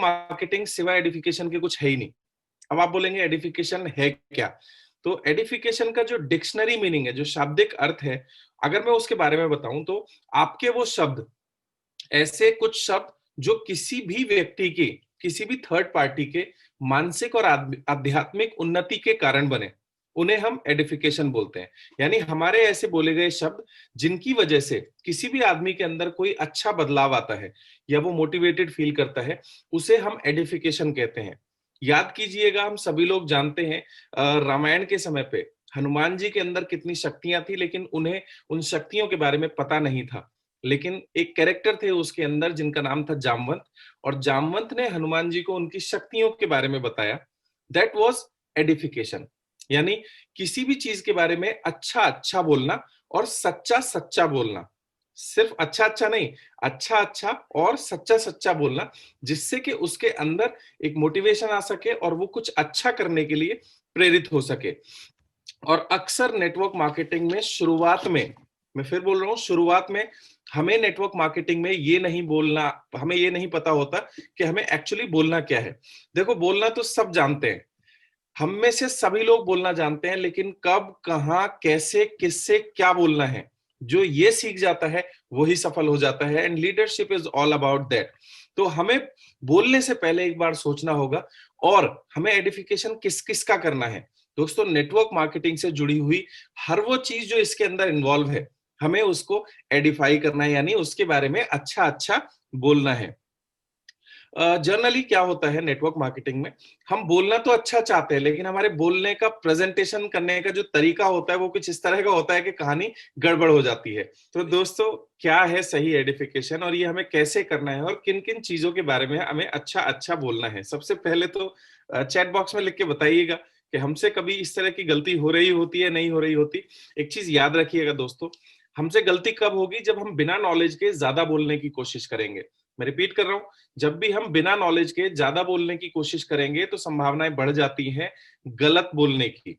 Marketing सिवाय edification के कुछ है ही नहीं। अब आप बोलेंगे एडिफिकेशन है क्या? तो एडिफिकेशन का जो डिक्शनरी मीनिंग है, जो शाब्दिक अर्थ है, अगर मैं उसके बारे में बताऊं तो आपके वो शब्द, ऐसे कुछ शब्द जो किसी भी व्यक्ति के, किसी भी थर्ड पार्टी के मानसिक और आध्यात्मिक उन्नति के कारण बने, उन्हें हम एडिफिकेशन बोलते हैं। यानी हमारे ऐसे बोले गए शब्द जिनकी वजह से किसी भी आदमी के अंदर कोई अच्छा बदलाव आता है या वो मोटिवेटेड फील करता है, उसे हम एडिफिकेशन कहते हैं। याद कीजिएगा, हम सभी लोग जानते हैं रामायण के समय पे हनुमान जी के अंदर कितनी शक्तियां थी, लेकिन उन्हें उन शक्तियों के बारे में पता नहीं था। लेकिन एक कैरेक्टर थे उसके अंदर जिनका नाम था जामवंत, और जामवंत ने हनुमान जी को उनकी शक्तियों के बारे में बताया। That was edification. यानी किसी भी चीज के बारे में अच्छा अच्छा बोलना और सच्चा सच्चा बोलना, सिर्फ अच्छा अच्छा नहीं, अच्छा अच्छा और सच्चा सच्चा बोलना, जिससे कि उसके अंदर एक मोटिवेशन आ सके और वो कुछ अच्छा करने के लिए प्रेरित हो सके। और अक्सर नेटवर्क मार्केटिंग में शुरुआत में, मैं फिर बोल रहा हूं, शुरुआत में हमें नेटवर्क मार्केटिंग में ये नहीं बोलना, हमें ये नहीं पता होता कि हमें एक्चुअली बोलना क्या है। देखो, बोलना तो सब जानते हैं, हम में से सभी लोग बोलना जानते हैं, लेकिन कब, कहां, कैसे, किससे क्या बोलना है, जो ये सीख जाता है वही सफल हो जाता है। And leadership is all about that. तो हमें बोलने से पहले एक बार सोचना होगा, और हमें एडिफिकेशन किस किस का करना है। दोस्तों, नेटवर्क मार्केटिंग से जुड़ी हुई हर वो चीज जो इसके अंदर इन्वॉल्व है, हमें उसको एडिफाई करना है, यानी उसके बारे में अच्छा अच्छा बोलना है। जनरली क्या होता है नेटवर्क मार्केटिंग में, हम बोलना तो अच्छा चाहते हैं, लेकिन हमारे बोलने का, प्रेजेंटेशन करने का जो तरीका होता है वो कुछ इस तरह का होता है कि कहानी गड़बड़ हो जाती है। तो दोस्तों, क्या है सही एडिफिकेशन और ये हमें कैसे करना है और किन किन चीजों के बारे में हमें अच्छा अच्छा बोलना है? सबसे पहले तो चैट बॉक्स में लिख के बताइएगा कि हमसे कभी इस तरह की गलती हो रही होती है, नहीं हो रही होती। एक चीज याद रखिएगा दोस्तों, हमसे गलती कब होगी? जब हम बिना नॉलेज के ज्यादा बोलने की कोशिश करेंगे। मैं रिपीट कर रहा हूं, जब भी हम बिना नॉलेज के ज्यादा बोलने की कोशिश करेंगे तो संभावनाएं बढ़ जाती हैं गलत बोलने की।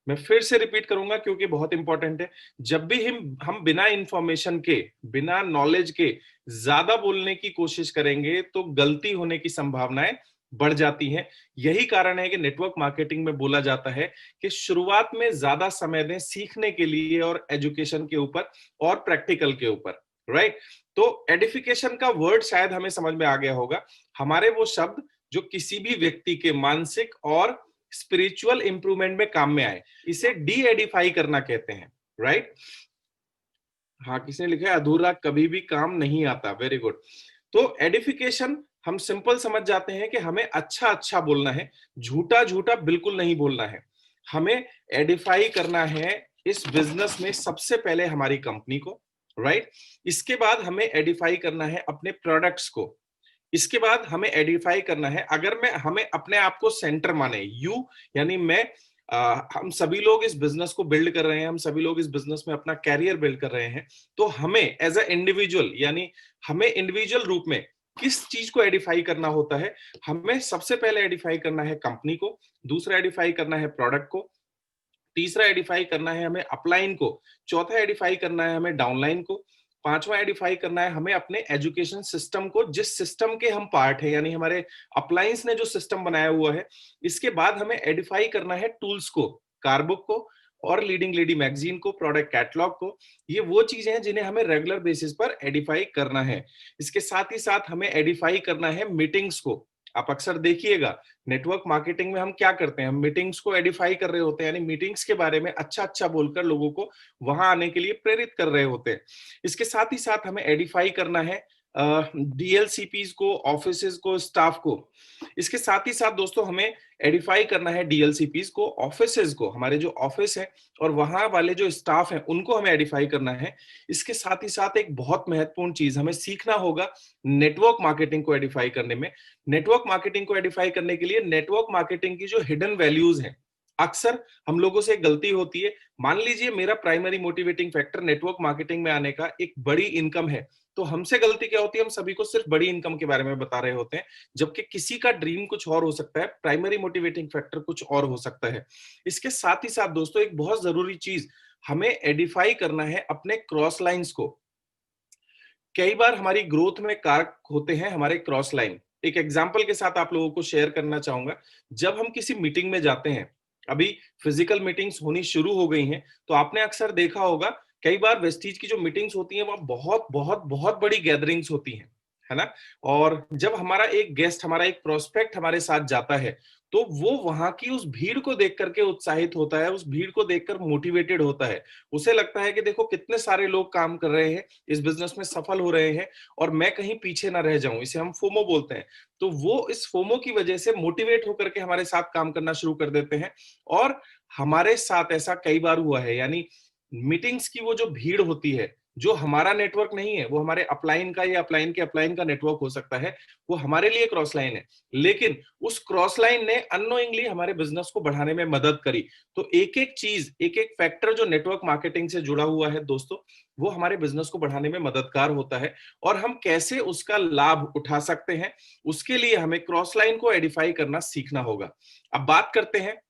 मैं फिर से रिपीट करूंगा क्योंकि बहुत इंपॉर्टेंट है। जब भी हम बिना इंफॉर्मेशन के, बिना नॉलेज के ज्यादा बोलने की कोशिश करेंगे तो गलती होने की संभावनाएं बढ़ जाती हैं। यही कारण है कि नेटवर्क मार्केटिंग में बोला जाता है कि शुरुआत में ज्यादा समय दें सीखने के लिए और एजुकेशन के ऊपर और प्रैक्टिकल के ऊपर, राइट? तो एडिफिकेशन का वर्ड शायद हमें समझ में आ गया होगा। हमारे वो शब्द जो किसी भी व्यक्ति के मानसिक और स्पिरिचुअल इंप्रूवमेंट में काम में आए, इसे डी एडिफाई करना कहते हैं, राइट? हाँ, किसी ने लिखा है अधूरा कभी भी काम नहीं आता। Very good. तो एडिफिकेशन हम सिंपल समझ जाते हैं कि हमें अच्छा अच्छा बोलना है, झूठा झूठा बिल्कुल नहीं बोलना है। हमें एडिफाई करना है इस बिजनेस में सबसे पहले हमारी कंपनी को, राइट? इसके बाद हमें एडिफाई करना है अपने प्रोडक्ट्स को। इसके बाद हमें एडिफाई करना है, अगर मैं हमें अपने आप को सेंटर माने, यू यानी मैं, हम सभी लोग इस बिजनेस को बिल्ड कर रहे हैं, हम सभी लोग इस बिजनेस में अपना कैरियर बिल्ड कर रहे हैं, तो हमें एज अ इंडिविजुअल, यानी हमें इंडिविजुअल रूप में किस चीज को एडिफाई करना होता है? हमें सबसे पहले एडिफाई करना है कंपनी को, दूसरा एडिफाई करना है प्रोडक्ट को, तीसरा एडिफाई करना है हमें अपलाइन को, चौथा एडिफाई करना है हमें डाउनलाइन को, पांचवा एडिफाई करना है हमें अपने एजुकेशन सिस्टम को, जिस सिस्टम के हम पार्ट है, यानी हमारे अप्लायंस ने जो सिस्टम बनाया हुआ है। इसके बाद हमें एडिफाई करना है टूल्स को, कारबुक को और लीडिंग लेडी मैगजीन को, प्रोडक्ट कैटलॉग को। ये वो चीजें हैं जिन्हें हमें रेगुलर बेसिस पर एडिफाई करना है। इसके साथ ही साथ हमें एडिफाई करना है मीटिंग्स को। आप अक्सर देखिएगा नेटवर्क मार्केटिंग में हम क्या करते हैं, हम मीटिंग्स को एडिफाई कर रहे होते हैं, यानी मीटिंग्स के बारे में अच्छा अच्छा बोलकर लोगों को वहां आने के लिए प्रेरित कर रहे होते हैं। इसके साथ ही साथ हमें एडिफाई करना है डीएलसीपीज को, ऑफिसेज को, स्टाफ को। इसके साथ ही साथ दोस्तों हमें एडिफाई करना है डीएलसीपीज को, ऑफिसेज को, हमारे जो ऑफिस है और वहां वाले जो स्टाफ है उनको हमें एडिफाई करना है। इसके साथ ही साथ एक बहुत महत्वपूर्ण चीज हमें सीखना होगा नेटवर्क मार्केटिंग को एडिफाई करने में। नेटवर्क मार्केटिंग को एडिफाई करने के लिए नेटवर्क मार्केटिंग की जो हिडन वैल्यूज हैं, अक्सर हम लोगों से एक गलती होती है। मान लीजिए मेरा primary motivating factor network marketing में आने का एक बड़ी इनकम है, तो हमसे गलती क्या होती है, हम सभी को सिर्फ बड़ी इनकम के बारे में बता रहे होते हैं, जबकि किसी का ड्रीम कुछ और हो सकता है, प्राइमरी मोटिवेटिंग फैक्टर कुछ और हो सकता है। इसके साथ ही साथ दोस्तों एक बहुत जरूरी चीज, हमें एडिफाई करना है अपने क्रॉस लाइंस को। कई बार हमारी ग्रोथ में कारक होते हैं हमारे क्रॉस लाइन। एक एग्जांपल के साथ आप लोगों को शेयर करना चाहूंगा। जब हम किसी मीटिंग में जाते हैं, अभी फिजिकल मीटिंग्स होनी शुरू हो गई हैं, तो आपने अक्सर देखा होगा कई बार वेस्टीज की जो मीटिंग्स होती हैं वह बहुत बहुत बहुत बड़ी गैदरिंग्स होती हैं, है ना? और जब हमारा एक गेस्ट, हमारा एक प्रोस्पेक्ट हमारे साथ जाता है, तो वो वहां की उस भीड़ को देख करके उत्साहित होता है, उस भीड़ को देखकर मोटिवेटेड होता है। उसे लगता है कि देखो कितने सारे लोग काम कर रहे हैं, इस बिजनेस में सफल हो रहे हैं और मैं कहीं पीछे ना रह जाऊं। इसे हम फोमो बोलते हैं। तो वो इस फोमो की वजह से मोटिवेट होकर के हमारे साथ काम करना शुरू कर देते हैं। और हमारे साथ ऐसा कई बार हुआ है, यानी मीटिंग्स की वो जो भीड़ होती है, जो हमारा नेटवर्क नहीं है, वो हमारे अपलाइन का या अपलाइन के अपलाइन का नेटवर्क हो सकता है, वो हमारे लिए क्रॉस लाइन है, लेकिन उस क्रॉस लाइन ने अननोइंगली हमारे बिजनेस को बढ़ाने में मदद करी। तो एक एक चीज, एक एक फैक्टर जो नेटवर्क मार्केटिंग से जुड़ा हुआ है दोस्तों, वो हमारे बिजनेस को बढ़ाने में मददगार होता है। और हम कैसे उसका लाभ उठा सकते हैं, उसके लिए हमें क्रॉस लाइन को एडिफाई करना सीखना होगा। अब बात करते हैं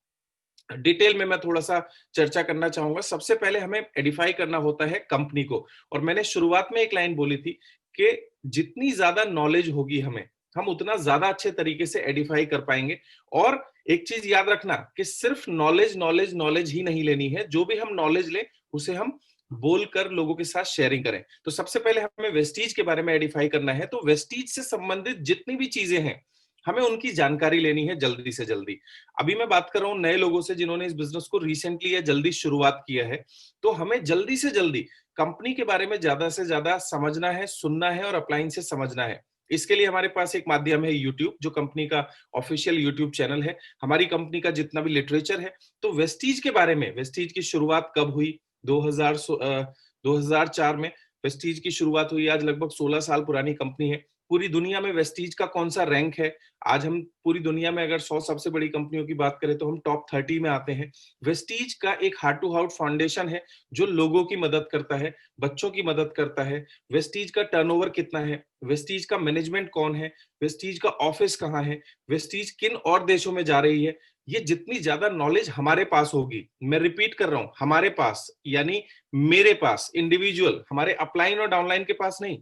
डिटेल में, मैं थोड़ा सा चर्चा करना चाहूंगा। सबसे पहले हमें एडिफाई करना होता है कंपनी को। और मैंने शुरुआत में एक लाइन बोली थी कि जितनी ज्यादा नॉलेज होगी हमें, हम उतना ज्यादा अच्छे तरीके से एडिफाई कर पाएंगे। और एक चीज याद रखना कि सिर्फ नॉलेज नॉलेज नॉलेज ही नहीं लेनी है, जो भी हम नॉलेज लें उसे हम बोलकर लोगों के साथ शेयरिंग करें। तो सबसे पहले हमें वेस्टीज के बारे में एडिफाई करना है। तो वेस्टीज से संबंधित जितनी भी चीजें हैं, हमें उनकी जानकारी लेनी है जल्दी से जल्दी। अभी मैं बात कर रहा हूं नए लोगों से जिन्होंने इस बिजनेस को रिसेंटली या जल्दी शुरुआत किया है। तो हमें जल्दी से जल्दी कंपनी के बारे में ज्यादा से ज्यादा समझना है, सुनना है और अप्लाइन से समझना है। इसके लिए हमारे पास एक माध्यम है यूट्यूब, जो कंपनी का ऑफिशियल यूट्यूब चैनल है। हमारी कंपनी का जितना भी लिटरेचर है, तो वेस्टीज के बारे में, वेस्टीज की शुरुआत कब हुई, 2004 में वेस्टीज की शुरुआत हुई। आज लगभग 16 साल पुरानी कंपनी है। पूरी दुनिया में वेस्टीज का कौन सा रैंक है, आज हम पूरी दुनिया में अगर 100 सबसे बड़ी कंपनियों की बात करें तो हम टॉप 30 में आते हैं। वेस्टीज का एक हार्ट टू हार्ट फाउंडेशन है, जो लोगों की मदद करता है, बच्चों की मदद करता है। वेस्टीज का टर्नओवर कितना है, वेस्टीज का मैनेजमेंट कौन है, वेस्टीज का ऑफिस कहाँ है, वेस्टीज किन और देशों में जा रही है, ये जितनी ज्यादा नॉलेज हमारे पास होगी, मैं रिपीट कर रहा हूं, हमारे पास यानी मेरे पास, इंडिविजुअल, हमारे अपलाइन और डाउनलाइन के पास नहीं,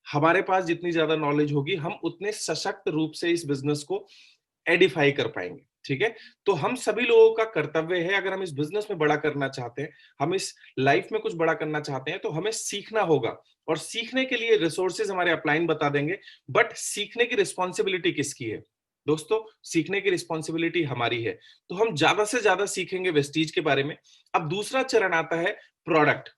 हमारे पास जितनी ज्यादा नॉलेज होगी, हम उतने सशक्त रूप से इस बिजनेस को एडिफाई कर पाएंगे। ठीक है? तो हम सभी लोगों का कर्तव्य है, अगर हम इस बिजनेस में बड़ा करना चाहते हैं, हम इस लाइफ में कुछ बड़ा करना चाहते हैं, तो हमें सीखना होगा। और सीखने के लिए रिसोर्सेज हमारे अपलाइन बता देंगे, बट सीखने की रिस्पॉन्सिबिलिटी किसकी है दोस्तों? सीखने की रिस्पॉन्सिबिलिटी हमारी है। तो हम ज्यादा से ज्यादा सीखेंगे वेस्टीज के बारे में। अब दूसरा चरण आता है प्रोडक्ट।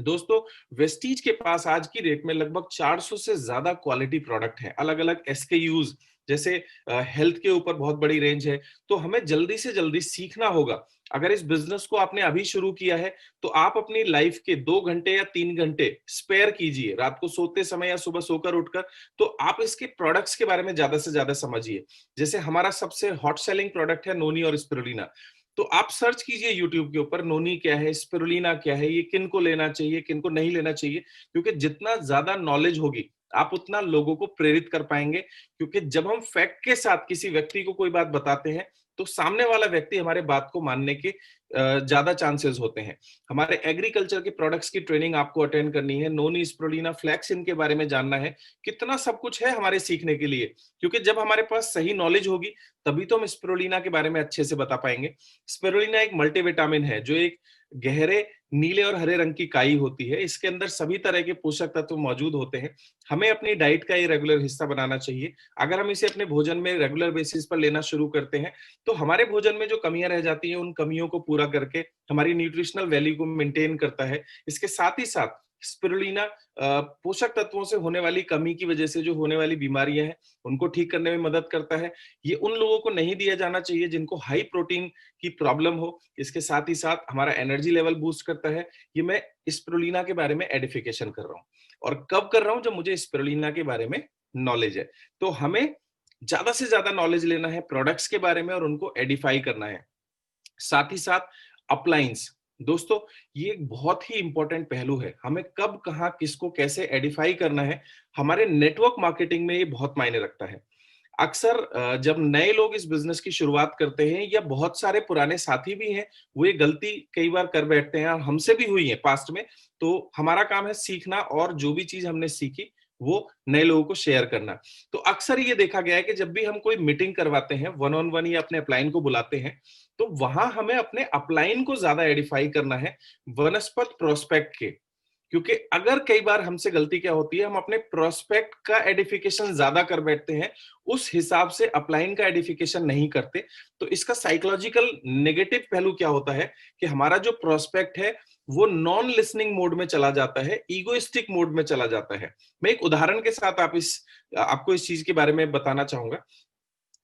दोस्तों, वेस्टीज के पास आज की डेट में लगभग 400 से ज्यादा क्वालिटी प्रोडक्ट हैं, अलग अलग एसकेयूज। जैसे हेल्थ के ऊपर बहुत बड़ी रेंज है। तो हमें जल्दी से जल्दी सीखना होगा। अगर इस बिजनेस को आपने अभी शुरू किया है, तो आप अपनी लाइफ के 2 घंटे या 3 घंटे स्पेयर कीजिए, रात को सोते समय या सुबह सोकर उठकर। तो आप इसके प्रोडक्ट्स के बारे में ज्यादा से ज्यादा समझिए। जैसे हमारा सबसे हॉट सेलिंग प्रोडक्ट है नोनी और स्पिरुलिना। तो आप सर्च कीजिए यूट्यूब के ऊपर, नोनी क्या है, स्पिरुलिना क्या है, ये किन को लेना चाहिए, किन को नहीं लेना चाहिए। क्योंकि जितना ज्यादा नॉलेज होगी, आप उतना लोगों को प्रेरित कर पाएंगे। क्योंकि जब हम फैक्ट के साथ किसी व्यक्ति को कोई बात बताते हैं, तो सामने वाला व्यक्ति हमारे बात को मानने के ज्यादा चांसेस होते हैं। हमारे एग्रीकल्चर के प्रोडक्ट्स की ट्रेनिंग आपको अटेंड करनी है, नोनी, स्पिरुलिना, फ्लैक्स, इनके बारे में जानना है। कितना सब कुछ है हमारे सीखने के लिए। क्योंकि जब हमारे पास सही नॉलेज होगी, तभी तो हम स्पिरुलिना के बारे में अच्छे से बता पाएंगे। स्पिरुलिना एक मल्टीविटामिन है, जो एक गहरे नीले और हरे रंग की काई होती है। इसके अंदर सभी तरह के पोषक तत्व मौजूद होते हैं। हमें अपनी डाइट का ये रेगुलर हिस्सा बनाना चाहिए। अगर हम इसे अपने भोजन में रेगुलर बेसिस पर लेना शुरू करते हैं, तो हमारे भोजन में जो कमियां रह जाती हैं, उन कमियों को पूरा करके हमारी न्यूट्रिशनल वैल्यू को मेंटेन करता है। इसके साथ ही साथ स्पिरुलिना पोषक तत्वों से होने वाली कमी की वजह से जो होने वाली बीमारियां हैं, उनको ठीक करने में मदद करता है। ये उन लोगों को नहीं दिया जाना चाहिए जिनको हाई प्रोटीन की प्रॉब्लम हो। इसके साथ ही साथ हमारा एनर्जी लेवल बूस्ट करता है। ये मैं स्पिरुलिना के बारे में एडिफिकेशन कर रहा हूँ। और कब कर रहा हूँ? जब मुझे स्पिरुलिना के बारे में नॉलेज है। तो हमें ज्यादा से ज्यादा नॉलेज लेना है प्रोडक्ट्स के बारे में और उनको एडिफाई करना है। साथ ही साथ अपलाइंस, दोस्तों, ये एक बहुत ही इंपॉर्टेंट पहलू है। हमें कब, कहां, किसको, कैसे एडिफाई करना है, हमारे नेटवर्क मार्केटिंग में ये बहुत मायने रखता है। अक्सर जब नए लोग इस बिजनेस की शुरुआत करते हैं, या बहुत सारे पुराने साथी भी हैं, वो ये गलती कई बार कर बैठते हैं और हमसे भी हुई है पास्ट में। तो हमारा काम है सीखना, और जो भी चीज हमने सीखी वो नए लोगों को शेयर करना। तो अक्सर ये देखा गया है कि जब भी हम कोई मीटिंग करवाते हैं, वन ऑन वन या अपने अपलाइन को बुलाते हैं, तो वहां हमें अपने अपलाइन को ज्यादा एडिफाई करना है वनस्पत प्रोस्पेक्ट के। क्योंकि अगर कई बार हमसे गलती क्या होती है, हम अपने प्रोस्पेक्ट का एडिफिकेशन ज्यादा कर बैठते हैं, उस हिसाब से अपलाइन का एडिफिकेशन नहीं करते, तो इसका साइकोलॉजिकल नेगेटिव पहलू क्या होता है कि हमारा जो प्रोस्पेक्ट है वो नॉन लिसनिंग मोड में चला जाता है, ईगोइस्टिक मोड में चला जाता है। मैं एक उदाहरण के साथ आपको इस चीज के बारे में बताना चाहूंगा।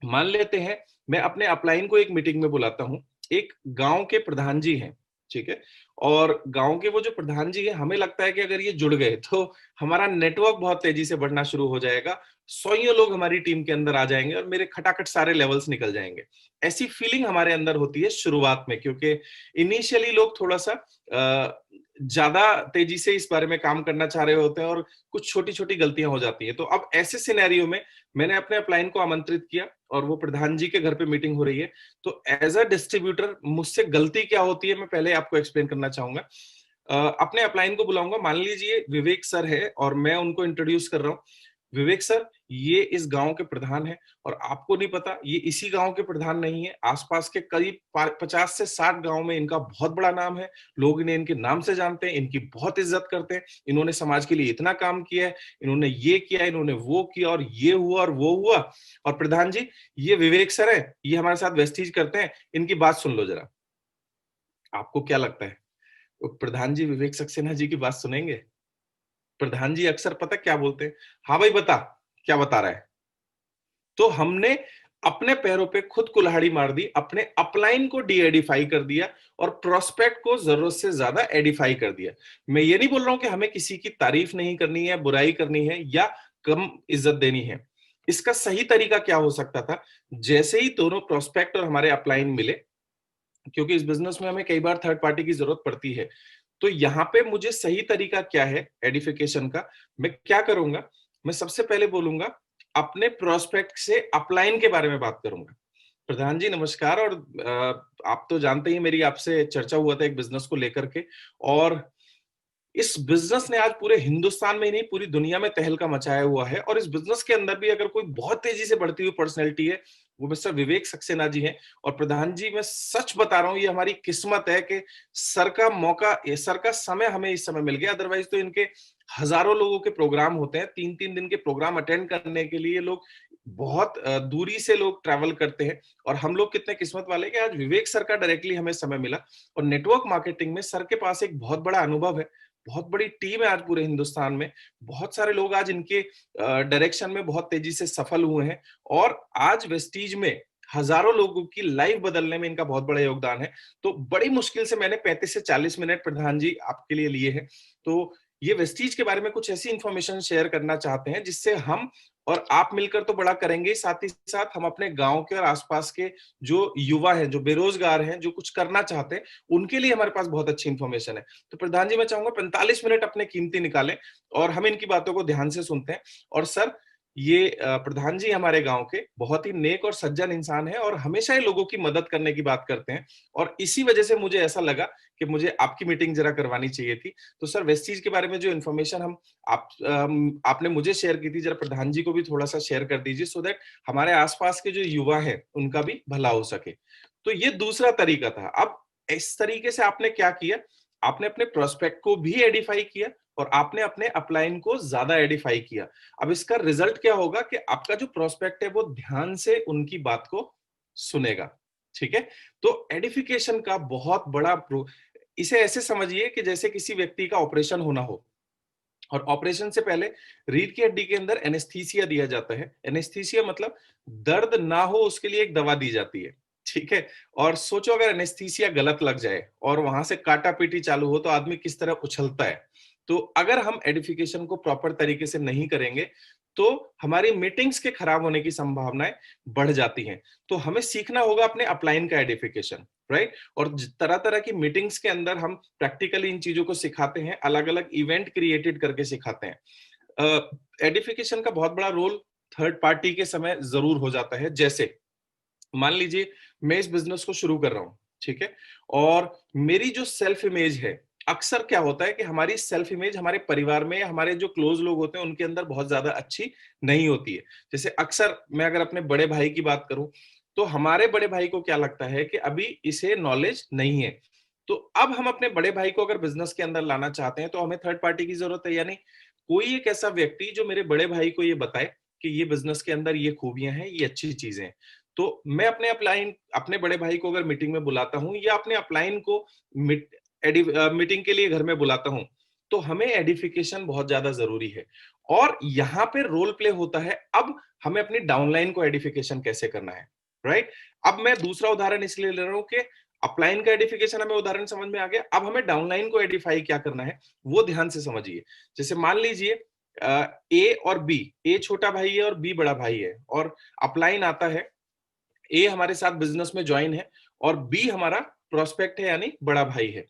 मान लेते हैं मैं अपने अपलाइन को एक मीटिंग में बुलाता हूं। एक गांव के प्रधान जी हैं, ठीक है, और गांव के वो जो प्रधान जी हैं, हमें लगता है कि अगर ये जुड़ गए तो हमारा नेटवर्क बहुत तेजी से बढ़ना शुरू हो जाएगा, सौयों लोग हमारी टीम के अंदर आ जाएंगे और मेरे खटाखट सारे लेवल्स निकल जाएंगे। ऐसी फीलिंग हमारे अंदर होती है शुरुआत में, क्योंकि इनिशियली लोग थोड़ा सा ज्यादा तेजी से इस बारे में काम करना चाह रहे होते हैं और कुछ छोटी छोटी गलतियां हो जाती हैं। तो अब ऐसे सिनेरियो में मैंने अपने अपलाइन को आमंत्रित किया और वो प्रधान जी के घर पे मीटिंग हो रही है। तो एज अ डिस्ट्रीब्यूटर मुझसे गलती क्या होती है, मैं पहले आपको एक्सप्लेन करना चाहूंगा। अपने अपलाइन को बुलाऊंगा, मान लीजिए विवेक सर है और मैं उनको इंट्रोड्यूस कर रहा हूँ। विवेक सर, ये इस गांव के प्रधान है, और आपको नहीं पता ये इसी गांव के प्रधान नहीं है, आसपास के करीब 50 से 60 गांव में इनका बहुत बड़ा नाम है। लोग इन्हें इनके नाम से जानते हैं, इनकी बहुत इज्जत करते हैं। इन्होंने समाज के लिए इतना काम किया है, इन्होंने ये किया, इन्होंने वो किया, और ये हुआ और वो हुआ। और प्रधान जी, ये विवेक सर है, ये हमारे साथ वेस्टीज करते हैं, इनकी बात सुन लो जरा। आपको क्या लगता है, वो प्रधान जी विवेक सक्सेना जी की बात सुनेंगे? प्रधान जी अक्सर पता क्या बोलते हैं, हाँ भाई बता, क्या बता रहा है। तो हमने अपने पैरों पे खुद कुल्हाड़ी मार दी, अपने अपलाइन को डी एडिफाई कर दिया और प्रोस्पेक्ट को जरूरत से ज्यादा एडिफाई कर दिया। मैं ये नहीं बोल रहा हूं कि हमें किसी की तारीफ नहीं करनी है, बुराई करनी है या कम इज्जत देनी है। इसका सही तरीका क्या हो सकता था, जैसे ही दोनों प्रोस्पेक्ट और हमारे अपलाइन मिले, क्योंकि इस बिजनेस में हमें कई बार थर्ड पार्टी की जरूरत पड़ती है, तो यहाँ पे मुझे सही तरीका क्या है एडिफिकेशन का, मैं क्या करूंगा, मैं सबसे पहले बोलूंगा अपने प्रोस्पेक्ट से अपलाइन के बारे में बात करूंगा। प्रधान जी नमस्कार, और आप तो जानते ही मेरी आपसे चर्चा हुआ था एक बिजनेस को लेकर के, और इस बिजनेस ने आज पूरे हिंदुस्तान में ही नहीं पूरी दुनिया में तहलका मचाया हुआ है। और इस बिजनेस के अंदर भी अगर कोई बहुत तेजी से बढ़ती हुई पर्सनैलिटी है, वो मिस्टर विवेक सक्सेना जी हैं। और प्रधान जी, मैं सच बता रहा हूं, ये हमारी किस्मत है कि सर का मौका, सर का समय हमें इस समय मिल गया। अदरवाइज तो इनके हजारों लोगों के प्रोग्राम होते हैं, 3-3 दिन के प्रोग्राम अटेंड करने के लिए लोग बहुत दूरी से लोग ट्रैवल करते हैं। और हम लोग कितने किस्मत वाले कि आज विवेक सर का डायरेक्टली हमें समय मिला। और नेटवर्क मार्केटिंग में सर के पास एक बहुत बड़ा अनुभव है, बहुत बड़ी टीम है आज पूरे हिंदुस्तान में। बहुत सारे लोग आज इनके डायरेक्शन में बहुत तेजी से सफल हुए हैं, और आज वेस्टीज में हजारों लोगों की लाइफ बदलने में इनका बहुत बड़ा योगदान है। तो बड़ी मुश्किल से मैंने 35 से 40 मिनट प्रधान जी आपके लिए लिए हैं। तो ये वेस्टीज के बारे में कुछ ऐसी इंफॉर्मेशन शेयर करना चाहते हैं जिससे हम और आप मिलकर तो बड़ा करेंगे, साथ ही साथ हम अपने गांव के और आसपास के जो युवा हैं, जो बेरोजगार हैं, जो कुछ करना चाहते हैं, उनके लिए हमारे पास बहुत अच्छी इंफॉर्मेशन है। तो प्रधान जी, मैं चाहूंगा 45 मिनट अपने कीमती निकालें और हम इनकी बातों को ध्यान से सुनते हैं। और सर, ये प्रधान जी हमारे गांव के बहुत ही नेक और सज्जन इंसान है और हमेशा ही लोगों की मदद करने की बात करते हैं। और इसी वजह से मुझे ऐसा लगा कि मुझे आपकी मीटिंग जरा करवानी चाहिए थी। तो सर, वेस्टीज के बारे में जो इन्फॉर्मेशन आपने मुझे शेयर की थी, जरा प्रधान जी को भी थोड़ा सा शेयर कर दीजिए, सो दैट हमारे आसपास के जो युवा है उनका भी भला हो सके। तो ये दूसरा तरीका था। अब इस तरीके से आपने क्या किया, आपने अपने प्रोस्पेक्ट को भी एडिफाई किया और आपने अपने अपलाइन को ज्यादा एडिफाई किया। अब इसका रिजल्ट क्या होगा कि आपका जो प्रोस्पेक्ट है वो ध्यान से उनकी बात को सुनेगा। ठीक है, तो एडिफिकेशन का बहुत बड़ा इसे ऐसे समझिए कि जैसे किसी व्यक्ति का ऑपरेशन होना हो, और ऑपरेशन से पहले रीढ़ की हड्डी के अंदर एनेस्थीसिया दिया जाता है। एनेस्थीसिया मतलब दर्द ना हो उसके लिए एक दवा दी जाती है। ठीक है, और सोचो अगर एनेस्थीसिया गलत लग जाए और वहां से काटा पीटी चालू हो तो आदमी किस तरह उछलता है। तो अगर हम एडिफिकेशन को प्रॉपर तरीके से नहीं करेंगे तो हमारी मीटिंग्स के खराब होने की संभावनाएं बढ़ जाती हैं। तो हमें सीखना होगा अपने अपलाइन का एडिफिकेशन, राइट। और तरह तरह की मीटिंग्स के अंदर हम प्रैक्टिकली इन चीजों को सिखाते हैं, अलग अलग इवेंट क्रिएटेड करके सिखाते हैं। एडिफिकेशन का बहुत बड़ा रोल थर्ड पार्टी के समय जरूर हो जाता है। जैसे मान लीजिए मैं इस बिजनेस को शुरू कर रहा हूं, ठीक है, और मेरी जो सेल्फ इमेज है अक्सर क्या होता है कि हमारी सेल्फ इमेज हमारे परिवार में, हमारे जो क्लोज लोग होते हैं उनके अंदर बहुत ज्यादा अच्छी नहीं होती है। जैसे अक्सर मैं अगर अपने बड़े भाई की बात करूं, तो हमारे बड़े भाई को क्या लगता है कि अभी इसे नॉलेज नहीं है। तो अब हम अपने बड़े भाई को अगर बिजनेस के अंदर लाना चाहते हैं तो हमें थर्ड पार्टी की जरूरत है, यानी कोई एक ऐसा व्यक्ति जो मेरे बड़े भाई को ये बताए कि ये बिजनेस के अंदर ये खूबियां हैं, ये अच्छी चीजें हैं। तो मैं अपने अपलाइन अपने बड़े भाई को अगर मीटिंग में बुलाता हूं या अपने अपलाइन को मीटिंग के लिए घर में बुलाता हूं, तो हमें एडिफिकेशन बहुत ज्यादा जरूरी है। और यहाँ पे रोल प्ले होता है, अब हमें अपनी डाउनलाइन को एडिफिकेशन कैसे करना है, राइट। अब मैं दूसरा उदाहरण इसलिए ले रहा हूं कि अपलाइन का एडिफिकेशन हमें उदाहरण समझ में आ गया, अब हमें डाउनलाइन को एडिफाई क्या करना है वो ध्यान से समझिए। जैसे मान लीजिए ए और बी, ए छोटा भाई है और बी बड़ा भाई है, और अपलाइन आता है, ए हमारे साथ बिजनेस में ज्वाइन है और बी हमारा प्रोस्पेक्ट है यानी बड़ा भाई है।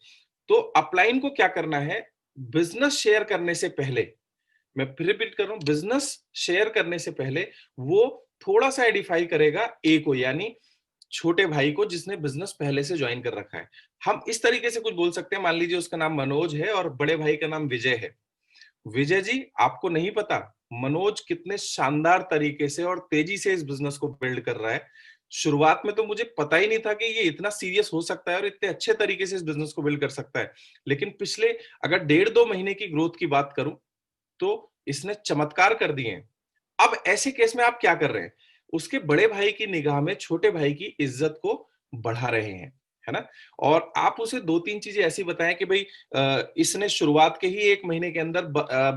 तो अपलाइन को क्या करना है, बिजनेस शेयर करने से पहले, मैं फिर रिपीट कर रहा हूं, बिजनेस शेयर करने से पहले वो थोड़ा सा एडिफाई करेगा ए को, यानी छोटे भाई को जिसने बिजनेस पहले से ज्वाइन कर रखा है। हम इस तरीके से कुछ बोल सकते हैं, मान लीजिए उसका नाम मनोज है और बड़े भाई का नाम विजय है। विजय जी, आपको नहीं पता मनोज कितने शानदार तरीके से और तेजी से इस बिजनेस को बिल्ड कर रहा है। शुरुआत में तो मुझे पता ही नहीं था कि ये इतना सीरियस हो सकता है और इतने अच्छे तरीके से इस बिजनेस को बिल्ड कर सकता है। लेकिन पिछले अगर 1.5-2 महीने की ग्रोथ की बात करूं, तो इसने चमत्कार कर दिए हैं। अब ऐसे केस में आप क्या कर रहे हैं, उसके बड़े भाई की निगाह में छोटे भाई की इज्जत को बढ़ा रहे हैं, है ना। और आप उसे 2-3 चीजें ऐसी बताएं कि भाई इसने शुरुआत के ही 1 महीने के अंदर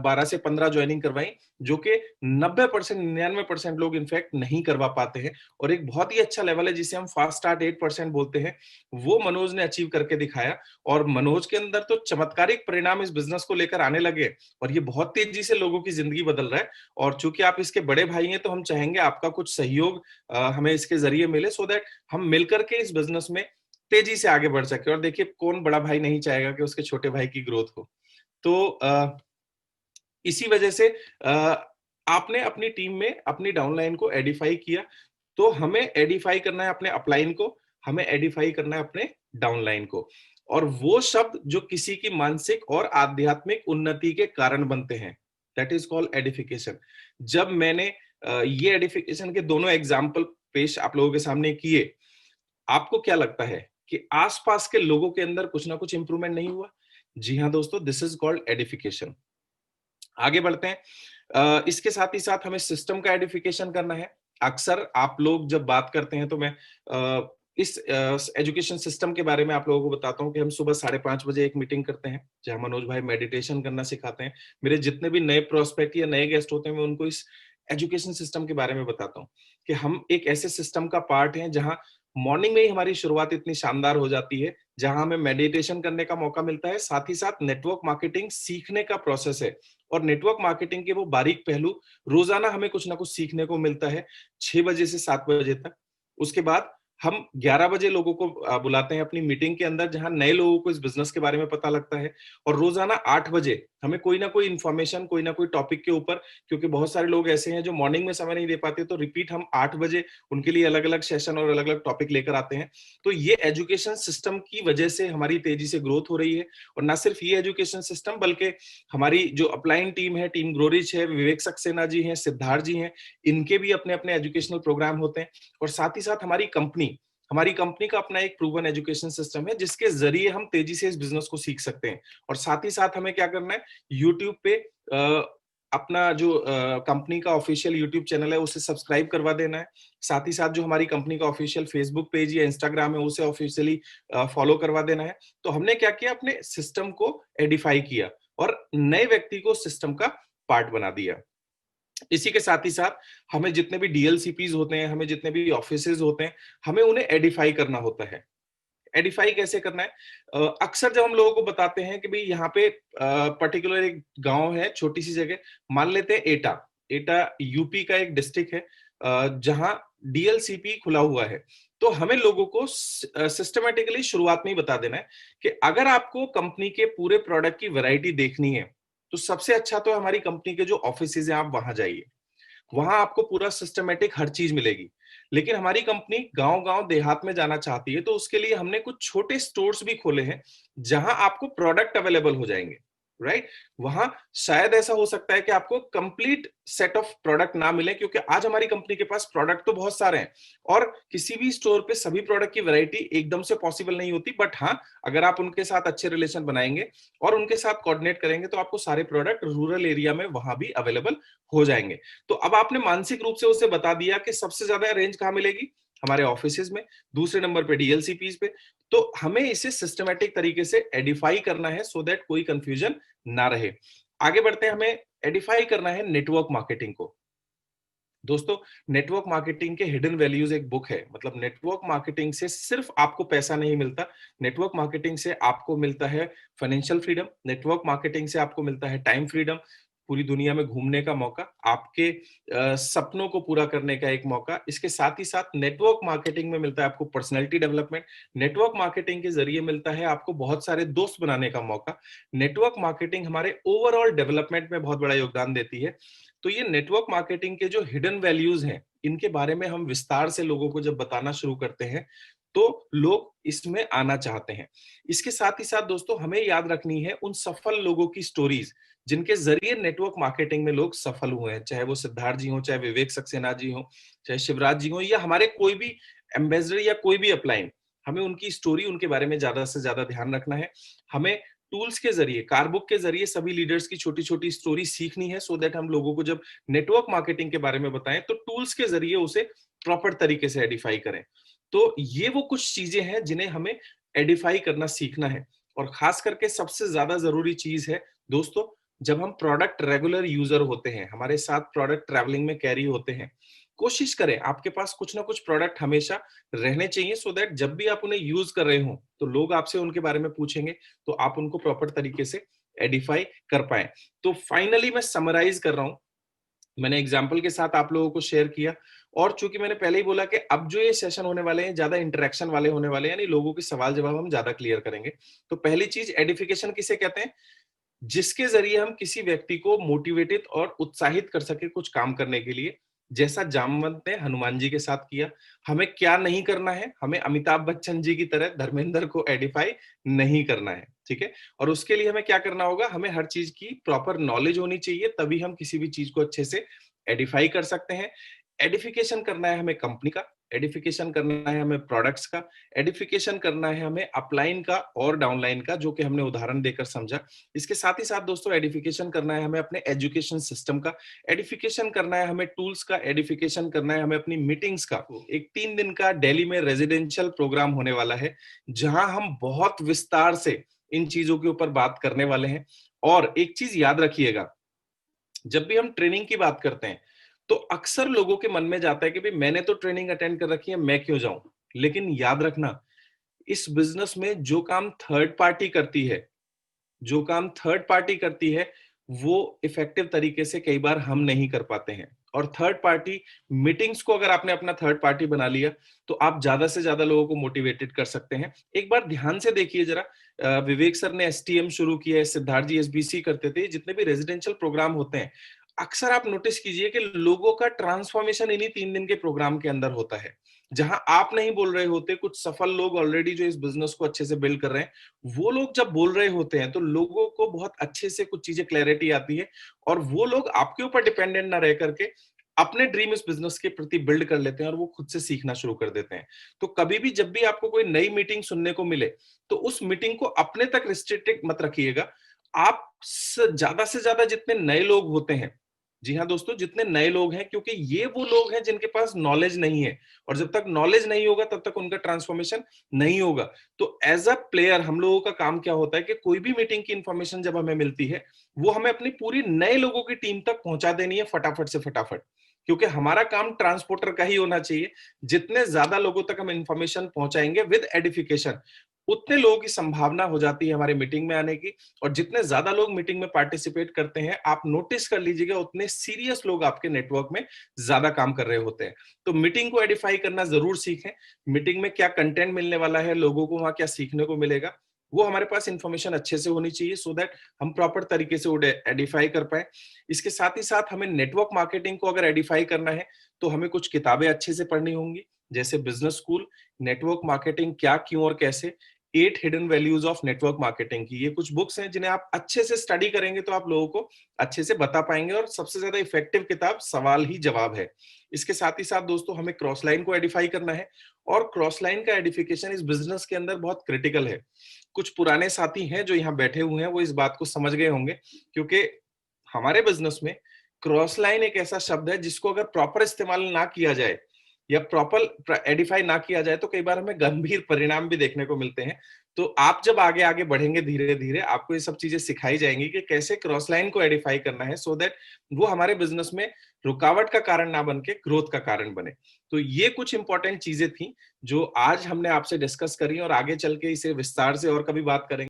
12 से 15 ज्वाइनिंग करवाई, जो कि 90%, 99% लोग इनफैक्ट नहीं करवा पाते हैं। और एक बहुत ही अच्छा लेवल है जिसे हम फास्ट स्टार्ट 8% बोलते हैं, वो मनोज ने अचीव करके दिखाया। और मनोज के अंदर तो चमत्कारिक परिणाम इस बिजनेस को लेकर आने लगे और ये बहुत तेजी से लोगों की जिंदगी बदल रहा है। और चूंकि आप इसके बड़े भाई हैं, तो हम चाहेंगे आपका कुछ सहयोग हमें इसके जरिए मिले, सो दैट हम मिलकर के इस बिजनेस में तेजी से आगे बढ़ सके। और देखिए, कौन बड़ा भाई नहीं चाहेगा कि उसके छोटे भाई की ग्रोथ हो। तो इसी वजह से आपने अपनी टीम में अपनी डाउनलाइन को एडिफाई किया, तो हमें एडिफाई करना है अपने अपलाइन को, हमें एडिफाई करना है अपने डाउनलाइन को। और वो शब्द जो किसी की मानसिक और आध्यात्मिक उन्नति के कारण बनते हैं, दैट इज कॉल्ड एडिफिकेशन। जब मैंने ये एडिफिकेशन के दोनों एग्जाम्पल पेश आप लोगों के सामने किए, आपको क्या लगता है कि आसपास के लोगों के अंदर कुछ ना कुछ इंप्रूवमेंट नहीं हुआ? जी हाँ दोस्तों, दिस इज कॉल्ड एडिफिकेशन। आगे बढ़ते हैं। इसके साथ ही साथ हमें सिस्टम का एडिफिकेशन करना है। अक्सर आप लोग जब बात करते हैं तो मैं इस एजुकेशन सिस्टम के बारे में आप लोगों को बताता हूँ कि हम सुबह 5:30 बजे एक मीटिंग करते हैं जहां मनोज भाई मेडिटेशन करना सिखाते हैं। मेरे जितने भी नए प्रोस्पेक्ट या नए गेस्ट होते हैं, मैं उनको इस एजुकेशन सिस्टम के बारे में बताता हूँ कि हम एक ऐसे सिस्टम का पार्ट हैं जहां मॉर्निंग में ही हमारी शुरुआत इतनी शानदार हो जाती है, जहां हमें मेडिटेशन करने का मौका मिलता है, साथ ही साथ नेटवर्क मार्केटिंग सीखने का प्रोसेस है। और नेटवर्क मार्केटिंग के वो बारीक पहलू रोजाना हमें कुछ ना कुछ सीखने को मिलता है, 6 बजे से 7 बजे तक। उसके बाद हम 11 बजे लोगों को बुलाते हैं अपनी मीटिंग के अंदर, जहां नए लोगों को इस बिजनेस के बारे में पता लगता है। और रोजाना 8 बजे हमें कोई ना कोई इन्फॉर्मेशन, कोई ना कोई टॉपिक के ऊपर, क्योंकि बहुत सारे लोग ऐसे हैं जो मॉर्निंग में समय नहीं दे पाते, तो रिपीट हम 8 बजे उनके लिए अलग अलग सेशन और अलग अलग टॉपिक लेकर आते हैं। तो ये एजुकेशन सिस्टम की वजह से हमारी तेजी से ग्रोथ हो रही है। और ना सिर्फ ये एजुकेशन सिस्टम, बल्कि हमारी जो अपलाइन टीम है, टीम ग्रोरिच है, विवेक सक्सेना जी हैं, सिद्धार्थ जी हैं, इनके भी अपने अपने एजुकेशनल प्रोग्राम होते हैं। और साथ ही साथ हमारी कंपनी का अपना एक प्रूवन एजुकेशन सिस्टम है जिसके जरिए हम तेजी से इस बिजनेस को सीख सकते हैं। और साथ ही साथ हमें क्या करना है, यूट्यूब पे अपना जो कंपनी का ऑफिशियल यूट्यूब चैनल है उसे सब्सक्राइब करवा देना है। साथ ही साथ जो हमारी कंपनी का ऑफिशियल फेसबुक पेज या इंस्टाग्राम है उसे ऑफिशियली फॉलो करवा देना है। तो हमने क्या किया, अपने सिस्टम को एडिफाई किया और नए व्यक्ति को सिस्टम का पार्ट बना दिया। इसी के साथ ही साथ हमें जितने भी डीएलसीपीज होते हैं, हमें जितने भी ऑफिसेज होते हैं, हमें उन्हें एडिफाई करना होता है। एडिफाई कैसे करना है? अक्सर जब हम लोगों को बताते हैं कि भाई यहाँ पे पर्टिकुलर एक गांव है, छोटी सी जगह, मान लेते हैं एटा। एटा यूपी का एक डिस्ट्रिक्ट है जहां डीएलसीपी खुला हुआ है। तो हमें लोगों को सिस्टमेटिकली शुरुआत में ही बता देना है कि अगर आपको कंपनी के पूरे प्रोडक्ट की वैरायटी देखनी है, तो सबसे अच्छा तो हमारी कंपनी के जो ऑफिसेज हैं आप वहां जाइए। वहां आपको पूरा सिस्टमेटिक हर चीज मिलेगी। लेकिन हमारी कंपनी गांव-गांव देहात में जाना चाहती है, तो उसके लिए हमने कुछ छोटे स्टोर्स भी खोले हैं, जहां आपको प्रोडक्ट अवेलेबल हो जाएंगे, राइट? वहां शायद ऐसा हो सकता है कि आपको कंप्लीट सेट ऑफ प्रोडक्ट ना मिले, क्योंकि आज हमारी कंपनी के पास प्रोडक्ट तो बहुत सारे हैं और किसी भी स्टोर पे सभी प्रोडक्ट की वैरायटी एकदम से पॉसिबल नहीं होती। बट हाँ, अगर आप उनके साथ अच्छे रिलेशन बनाएंगे और उनके साथ कोऑर्डिनेट करेंगे, तो आपको सारे प्रोडक्ट रूरल एरिया में वहां भी अवेलेबल हो जाएंगे। तो अब आपने मानसिक रूप से उसे बता दिया कि सबसे ज्यादा रेंज कहाँ मिलेगी, हमारे ऑफिसेज में, दूसरे नंबर पे डीएलसीपीज पे। तो हमें इसे सिस्टमेटिक तरीके से एडिफाई करना है, सो दैट कोई कंफ्यूजन ना रहे। आगे बढ़ते हैं, हमें एडिफाई करना है नेटवर्क मार्केटिंग को। दोस्तों, नेटवर्क मार्केटिंग के हिडन वैल्यूज एक बुक है। मतलब नेटवर्क मार्केटिंग से सिर्फ आपको पैसा नहीं मिलता, नेटवर्क मार्केटिंग से आपको मिलता है फाइनेंशियल फ्रीडम, नेटवर्क मार्केटिंग से आपको मिलता है टाइम फ्रीडम, पूरी दुनिया में घूमने का मौका, आपके सपनों को पूरा करने का एक मौका। इसके साथ ही साथ नेटवर्क मार्केटिंग में मिलता है आपको पर्सनैलिटी डेवलपमेंट, नेटवर्क मार्केटिंग के जरिए मिलता है आपको बहुत सारे दोस्त बनाने का मौका। नेटवर्क मार्केटिंग हमारे ओवरऑल डेवलपमेंट में बहुत बड़ा योगदान देती है। तो ये नेटवर्क मार्केटिंग के जो हिडन वैल्यूज हैं, इनके बारे में हम विस्तार से लोगों को जब बताना शुरू करते हैं, तो लोग इसमें आना चाहते हैं। इसके साथ ही साथ दोस्तों, हमें याद रखनी है उन सफल लोगों की स्टोरीज, जिनके जरिए नेटवर्क मार्केटिंग में लोग सफल हुए हैं। चाहे वो सिद्धार्थ जी हो, चाहे विवेक सक्सेना जी हो, चाहे शिवराज जी हो, या हमारे कोई भी एम्बेसडर या कोई भी अपलाइन, हमें उनकी स्टोरी, उनके बारे में ज्यादा से ज्यादा ध्यान रखना है। हमें टूल्स के जरिए, कारबुक के जरिए सभी लीडर्स की छोटी छोटी स्टोरी सीखनी है, सो दैट हम लोगों को जब नेटवर्क मार्केटिंग के बारे में बताएं, तो टूल्स के जरिए उसे प्रॉपर तरीके से एडिफाई करें। तो ये वो कुछ चीजें हैं जिन्हें हमें एडिफाई करना सीखना है। और खास करके सबसे ज्यादा जरूरी चीज है दोस्तों, जब हम प्रोडक्ट रेगुलर यूजर होते हैं, हमारे साथ प्रोडक्ट ट्रैवलिंग में कैरी होते हैं, कोशिश करें आपके पास कुछ ना कुछ प्रोडक्ट हमेशा रहने चाहिए, सो दैट जब भी आप उन्हें यूज कर रहे हो, तो लोग आपसे उनके बारे में पूछेंगे, तो आप उनको प्रॉपर तरीके से एडिफाई कर पाए। तो फाइनली मैं समराइज कर रहा हूं, मैंने एग्जाम्पल के साथ आप लोगों को शेयर किया। और चूंकि मैंने पहले ही बोला कि अब जो ये सेशन होने वाले हैं, ज्यादा इंटरेक्शन वाले होने वाले हैं, यानी लोगों के सवाल जवाब हम ज्यादा क्लियर करेंगे। तो पहली चीज, एडिफिकेशन किसे कहते हैं? जिसके जरिए हम किसी व्यक्ति को मोटिवेटेड और उत्साहित कर सके कुछ काम करने के लिए, जैसा जामवंत ने हनुमान जी के साथ किया। हमें क्या नहीं करना है? हमें अमिताभ बच्चन जी की तरह धर्मेंद्र को एडिफाई नहीं करना है, ठीक है? और उसके लिए हमें क्या करना होगा? हमें हर चीज की प्रॉपर नॉलेज होनी चाहिए, तभी हम किसी भी चीज को अच्छे से एडिफाई कर सकते हैं। एडिफिकेशन करना है हमें कंपनी का, एडिफिकेशन करना है हमें प्रोडक्ट्स का, एडिफिकेशन करना है हमें अपलाइन का और डाउनलाइन का, जो कि हमने उदाहरण देकर समझा। इसके साथ ही साथ दोस्तों, एडिफिकेशन करना है हमें अपने एजुकेशन सिस्टम का, एडिफिकेशन करना है हमें टूल्स का, एडिफिकेशन करना है हमें अपनी मीटिंग्स का। एक 3 दिन का दिल्ली में रेजिडेंशियल प्रोग्राम होने वाला है, जहां हम बहुत विस्तार से इन चीजों के ऊपर बात करने वाले हैं। और एक चीज याद रखिएगा, जब भी हम ट्रेनिंग की बात करते हैं, तो अक्सर लोगों के मन में जाता है कि भाई मैंने तो ट्रेनिंग अटेंड कर रखी है, मैं क्यों जाऊं? लेकिन याद रखना, इस बिजनेस में जो काम थर्ड पार्टी करती है, जो काम थर्ड पार्टी करती है, वो इफेक्टिव तरीके से कई बार हम नहीं कर पाते हैं। और थर्ड पार्टी मीटिंग्स को अगर आपने अपना थर्ड पार्टी बना लिया, तो आप ज्यादा से ज्यादा लोगों को मोटिवेटेड कर सकते हैं। एक बार ध्यान से देखिए जरा, विवेक सर ने एसटीएम शुरू किया है, सिद्धार्थ जी एसबीसी करते थे, जितने भी रेजिडेंशियल प्रोग्राम होते हैं, अक्सर आप नोटिस कीजिए कि लोगों का ट्रांसफॉर्मेशन इन्हीं 3 दिन के प्रोग्राम के अंदर होता है। जहां आप नहीं बोल रहे होते, कुछ सफल लोग ऑलरेडी जो इस बिजनेस को अच्छे से बिल्ड कर रहे हैं, वो लोग जब बोल रहे होते हैं, तो लोगों को बहुत अच्छे से कुछ चीजें क्लैरिटी आती है, और वो लोग आपके ऊपर डिपेंडेंट ना रह करके अपने ड्रीम इस बिजनेस के प्रति बिल्ड कर लेते हैं, और वो खुद से सीखना शुरू कर देते हैं। तो कभी भी जब भी आपको कोई नई मीटिंग सुनने को मिले, तो उस मीटिंग को अपने तक रिस्ट्रिक्टेड मत रखिएगा। आप ज्यादा से ज्यादा जितने नए लोग होते हैं, जी हाँ दोस्तों, जितने नए लोग हैं, क्योंकि ये वो लोग हैं जिनके पास नॉलेज नहीं है, और जब तक नॉलेज नहीं होगा, तब तक उनका ट्रांसफॉर्मेशन नहीं होगा। तो एज अ प्लेयर हम लोगों का काम क्या होता है कि कोई भी मीटिंग की इंफॉर्मेशन जब हमें मिलती है, वो हमें अपनी पूरी नए लोगों की टीम तक पहुंचा देनी है, फटाफट से फटाफट। क्योंकि हमारा काम ट्रांसपोर्टर का ही होना चाहिए। जितने ज्यादा लोगों तक हम इंफॉर्मेशन पहुंचाएंगे विद एडिफिकेशन, उतने लोगों की संभावना हो जाती है हमारे मीटिंग में आने की। और जितने ज्यादा लोग मीटिंग में पार्टिसिपेट करते हैं, आप नोटिस कर लीजिएगा, उतने सीरियस लोग आपके नेटवर्क में ज्यादा काम कर रहे होते हैं। तो मीटिंग को एडिफाई करना जरूर सीखें। मीटिंग में क्या कंटेंट मिलने वाला है, लोगों को वहां क्या सीखने को मिलेगा, वो हमारे पास इंफॉर्मेशन अच्छे से होनी चाहिए सो दैट हम प्रॉपर तरीके से वो एडिफाई कर पाए। इसके साथ ही साथ हमें नेटवर्क मार्केटिंग को अगर एडिफाई करना है तो हमें कुछ किताबें अच्छे से पढ़नी होंगी, जैसे बिजनेस स्कूल, नेटवर्क मार्केटिंग क्या, क्यों और कैसे, 8 hidden values of network marketing की। ये कुछ बुक्स हैं जिन्हें आप अच्छे से स्टडी करेंगे तो आप लोगों को अच्छे से बता पाएंगे। और सबसे ज्यादा इफेक्टिव किताब सवाल ही जवाब है। इसके साथ ही साथ दोस्तों हमें क्रॉस लाइन को एडिफाई करना है, और क्रॉस लाइन का एडिफिकेशन इस बिजनेस के अंदर बहुत क्रिटिकल है। कुछ पुराने साथी हैं जो यहाँ बैठे हुए हैं, वो इस बात को समझ गए होंगे, क्योंकि हमारे बिजनेस में क्रॉस लाइन एक ऐसा शब्द है जिसको अगर प्रॉपर इस्तेमाल ना किया जाए या प्रॉपर एडिफाई ना किया जाए तो कई बार हमें गंभीर परिणाम भी देखने को मिलते हैं। तो आप जब आगे आगे बढ़ेंगे धीरे धीरे आपको ये सब चीजें सिखाई जाएंगी कि कैसे क्रॉस लाइन को एडिफाई करना है सो दैट वो हमारे बिजनेस में रुकावट का कारण ना बन के ग्रोथ का कारण बने। तो ये कुछ इंपॉर्टेंट चीजें थी जो आज हमने आपसे डिस्कस करी, और आगे चल के इसे विस्तार से और कभी बात करेंगे।